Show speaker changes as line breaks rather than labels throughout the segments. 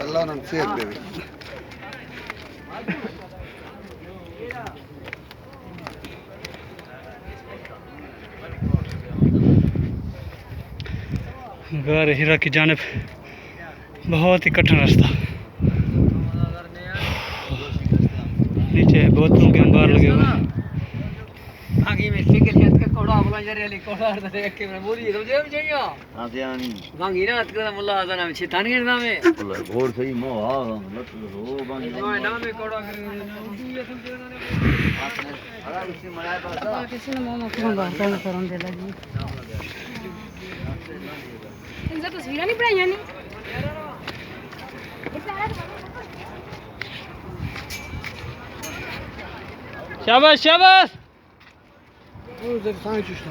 Allah nam sehat devi.
गार हीरा की जानिब बहुत ही कठिन रास्ता। नीचे बोतलों के अंबार लगे हुए हैं।
आगे में फिक्र है कि कोड़ा बोला जा रही है कोड़ा तो देख के मैं बोली तो जेब चाहिए
हां यानी
गांगी ना का मुल्ला आजा नाम शैतानी के नाम है
घोड़ सही मो हां लत रो गांगी
नाम में कोड़ा कर ये तुम जो ने हरा उसी मराए पास किसी ने मोमो कौन बात करन दे लगी इन तस्वीरें नहीं बनाई नहीं
शाबाश शाबाश।
Uzer sanki işte.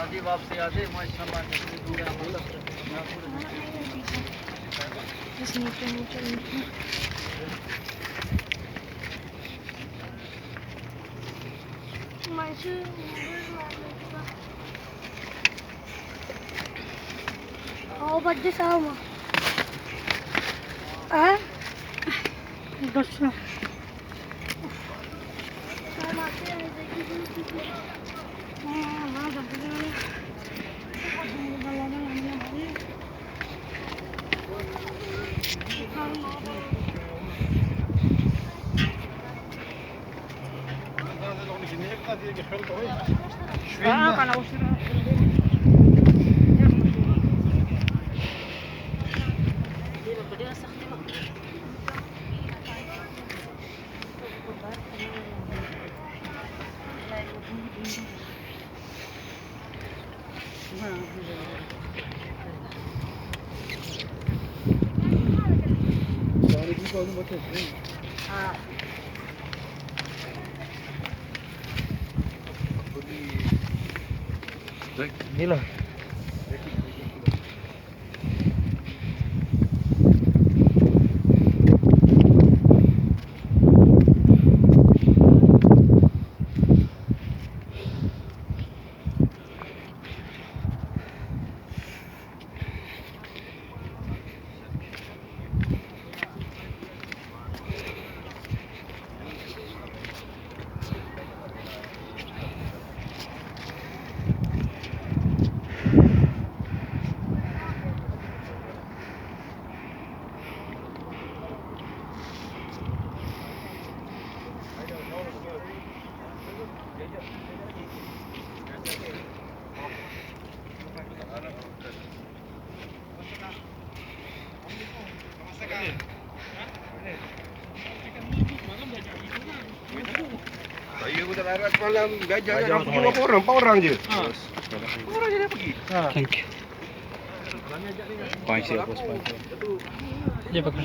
आदि वापसी आदि माशाल्लाह
Oh, but this hour. Ah? That's not.
Mila
Saya udah larat malam gajah yang pergi berapa orang? 4 orang je. Orang je dia pergi.
Thank you.
5 ya bos 5
ये पकड़।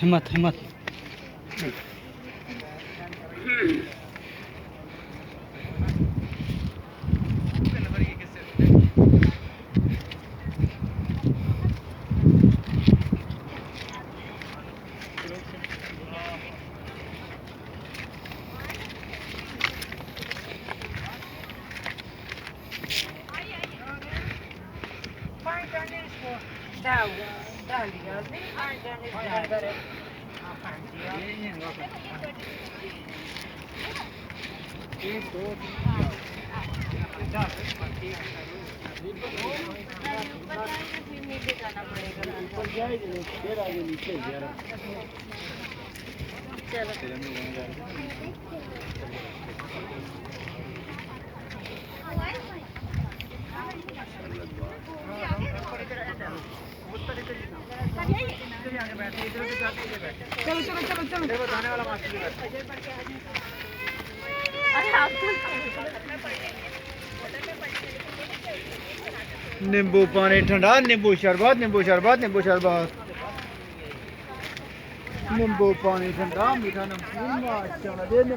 हिम्मत हिम्मत।
Down, down,
नींबू पानी ठंडा, नींबू शरबत, नींबू शरबत, नींबू शरबत, नींबू पानी ठंडा, मीठा नमकीन, माशाल्लाह दे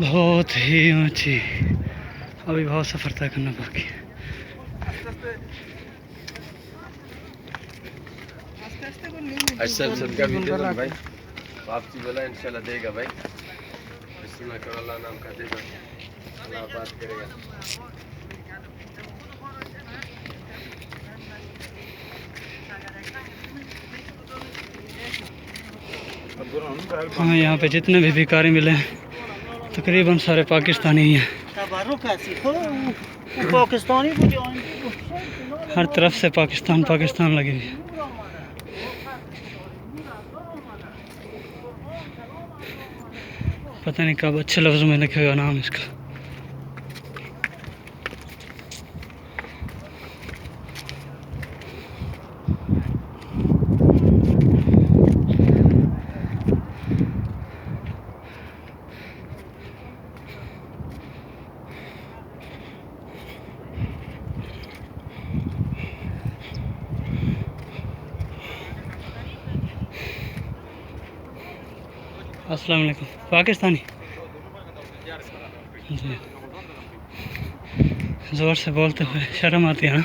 बहुत ही ऊंची, अभी बहुत सफ़र तय करना बाकी है।
अच्छा सदका भी दे दो भाई, वापसी बोला इंशाल्लाह देगा भाई, बिस्मिल्लाह करो, अल्लाह नाम का देगा, अल्लाह बात करेगा।
हाँ, यहाँ पे जितने भी भिखारी मिले हैं तकरीबन सारे पाकिस्तानी ही हैं।
पाकिस्तानी
हर तरफ से पाकिस्तान पाकिस्तान लगी हुई है। पता नहीं कब अच्छे लफ्ज़ों में लिखेगा नाम इसका। अस्सलाम वालेकुम। पाकिस्तानी जी, ज़ोर से बोलते हुए शर्म आती है ना।